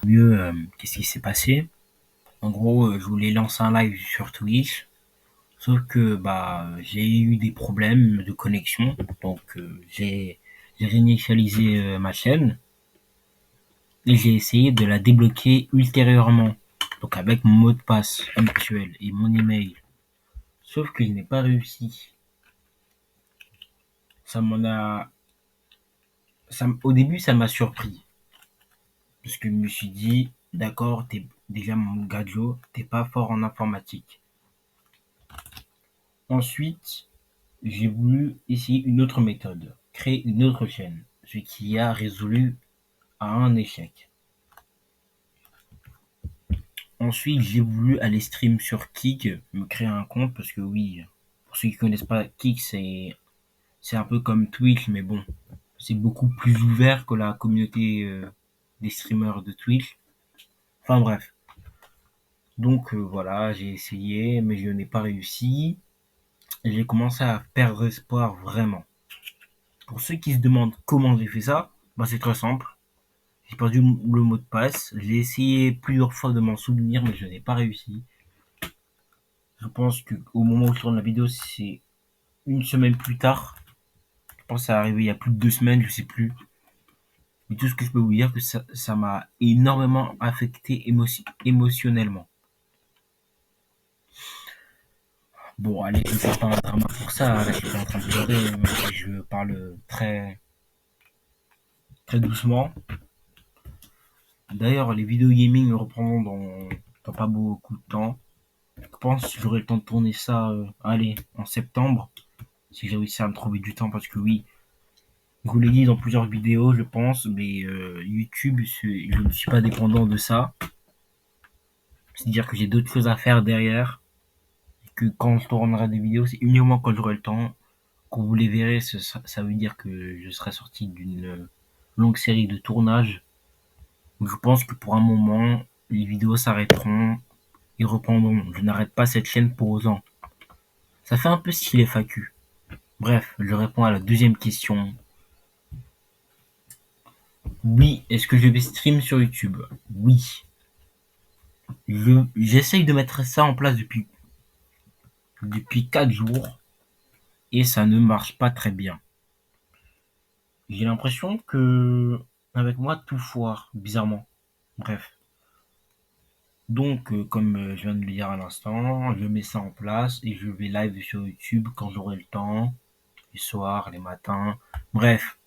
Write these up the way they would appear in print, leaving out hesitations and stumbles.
mieux qu'est-ce qui s'est passé. En gros, je voulais lancer un live sur Twitch, sauf que j'ai eu des problèmes de connexion, donc j'ai réinitialisé ma chaîne et j'ai essayé de la débloquer ultérieurement, donc avec mon mot de passe habituel et mon email. Sauf que je n'ai pas réussi. Ça m'en a, Au début, ça m'a surpris parce que je me suis dit, d'accord, t'es déjà mon gadjo, t'es pas fort en informatique. Ensuite, j'ai voulu essayer une autre méthode, créer une autre chaîne, ce qui a résolu à un échec. Ensuite, j'ai voulu aller stream sur Kick, me créer un compte parce que oui, pour ceux qui connaissent pas Kick, c'est un peu comme Twitch, mais bon, c'est beaucoup plus ouvert que la communauté des streamers de Twitch. Enfin bref. Donc voilà, j'ai essayé, mais je n'ai pas réussi. Et j'ai commencé à perdre espoir vraiment. Pour ceux qui se demandent comment j'ai fait ça, c'est très simple. J'ai perdu le mot de passe. J'ai essayé plusieurs fois de m'en souvenir, mais je n'ai pas réussi. Je pense qu'au moment où je tourne la vidéo, c'est une semaine plus tard. Je pense que ça arrivé il y a plus de 2 semaines, je sais plus. Mais tout ce que je peux vous dire, que ça m'a énormément affecté émotionnellement. Bon, allez, je ne fais pas un drama pour ça. Là, je suis pas en train de pleurer, mais je parle très, très doucement. D'ailleurs, les vidéos gaming reprendront dans pas beaucoup de temps. Je pense que j'aurai le temps de tourner ça, en septembre, si j'ai réussi à me trouver du temps, parce que oui, je vous l'ai dit dans plusieurs vidéos, je pense, mais YouTube, je ne suis pas dépendant de ça. C'est-à-dire que j'ai d'autres choses à faire derrière, et que quand je tournerai des vidéos, c'est uniquement quand j'aurai le temps. Quand vous les verrez, ça veut dire que je serai sorti d'une longue série de tournages. Donc je pense que pour un moment, les vidéos s'arrêteront et reprendront. Je n'arrête pas cette chaîne pour autant. Ça fait un peu style FAQ. Bref, je réponds à la deuxième question. Oui, est-ce que je vais stream sur YouTube? Oui. J'essaye de mettre ça en place depuis 4 jours et ça ne marche pas très bien. J'ai l'impression que avec moi tout foire, bizarrement. Bref. Donc, comme je viens de le dire à l'instant, je mets ça en place et je vais live sur YouTube quand j'aurai le temps, les soirs, les matins, bref,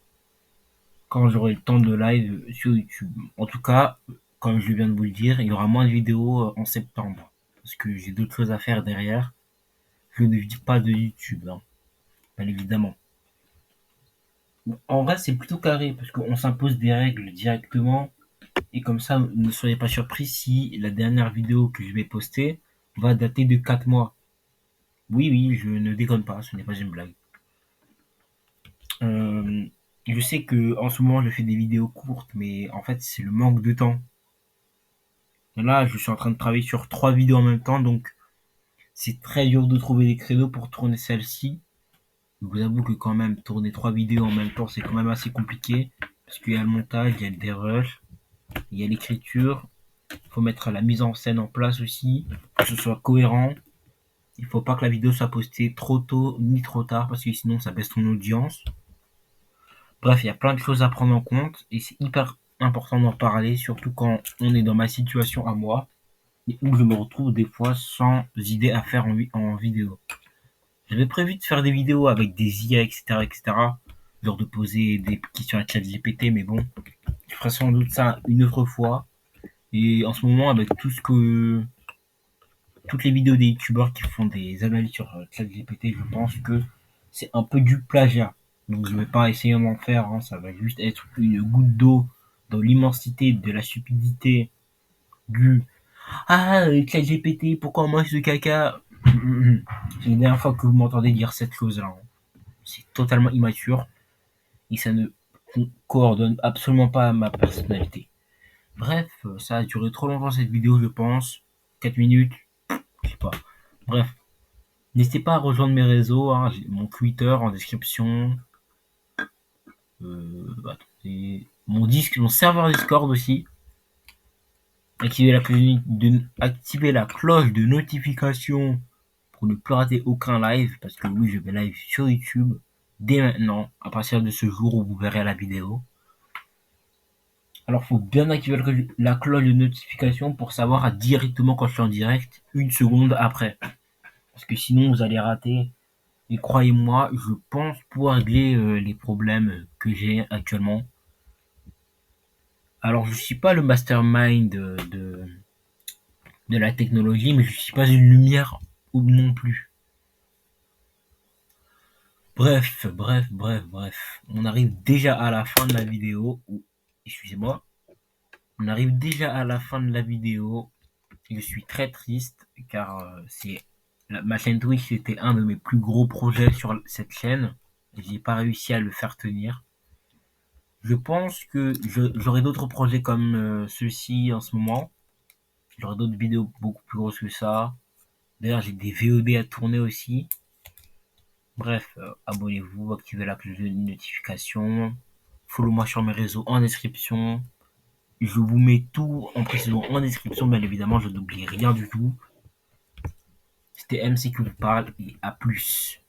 quand j'aurai le temps de live sur YouTube. En tout cas, comme je viens de vous le dire, il y aura moins de vidéos en septembre parce que j'ai d'autres choses à faire derrière. Je ne vis pas de YouTube, hein, bien évidemment. En vrai, c'est plutôt carré parce qu'on s'impose des règles directement et comme ça, ne soyez pas surpris si la dernière vidéo que je vais poster va dater de 4 mois. Oui, oui, je ne déconne pas, ce n'est pas une blague. Euh, je sais que en ce moment, je fais des vidéos courtes, mais en fait, c'est le manque de temps. Là, je suis en train de travailler sur 3 vidéos en même temps, donc c'est très dur de trouver des créneaux pour tourner celle-ci. Je vous avoue que quand même, tourner 3 vidéos en même temps, c'est quand même assez compliqué, parce qu'il y a le montage, il y a le dérush, il y a l'écriture, il faut mettre la mise en scène en place aussi, que ce soit cohérent. Il faut pas que la vidéo soit postée trop tôt ni trop tard, parce que sinon ça baisse ton audience. Bref, il y a plein de choses à prendre en compte et c'est hyper important d'en parler, surtout quand on est dans ma situation à moi et où je me retrouve des fois sans idées à faire en vidéo. J'avais prévu de faire des vidéos avec des IA, etc., etc., genre de poser des questions à ChatGPT, mais bon, je ferai sans doute ça une autre fois. Et en ce moment, avec toutes les vidéos des youtubeurs qui font des analyses sur ChatGPT, je pense que c'est un peu du plagiat. Donc je ne vais pas essayer d'en faire, hein, ça va juste être une goutte d'eau dans l'immensité de la stupidité du Ah, ChatGPT, pourquoi on mange du caca? C'est la dernière fois que vous m'entendez dire cette chose-là, hein. C'est totalement immature et ça ne coordonne absolument pas à ma personnalité. Bref, ça a duré trop longtemps cette vidéo, je pense. 4 minutes, je sais pas. Bref, n'hésitez pas à rejoindre mes réseaux, hein, j'ai mon Twitter en description, mon serveur Discord aussi. Activer la cloche de notification pour ne plus rater aucun live, parce que oui, je vais live sur YouTube dès maintenant, à partir de ce jour où vous verrez la vidéo. Alors, faut bien activer la cloche de notification pour savoir directement quand je suis en direct, une seconde après. Parce que sinon, vous allez rater. Et croyez-moi, je pense pouvoir régler les problèmes que j'ai actuellement. Alors, je suis pas le mastermind de la technologie, mais je suis pas une lumière non plus. Bref. On arrive déjà à la fin de la vidéo. Excusez-moi. On arrive déjà à la fin de la vidéo. Je suis très triste car ma chaîne Twitch, c'était un de mes plus gros projets sur cette chaîne. Et j'ai pas réussi à le faire tenir. Je pense que j'aurai d'autres projets comme ceux-ci en ce moment. J'aurai d'autres vidéos beaucoup plus grosses que ça. D'ailleurs, j'ai des VOD à tourner aussi. Bref, abonnez-vous, activez la cloche de notification. Follow-moi sur mes réseaux en description. Je vous mets tout en précision en description, bien évidemment, je n'oublie rien du tout. C'était MC qui vous parle et à plus.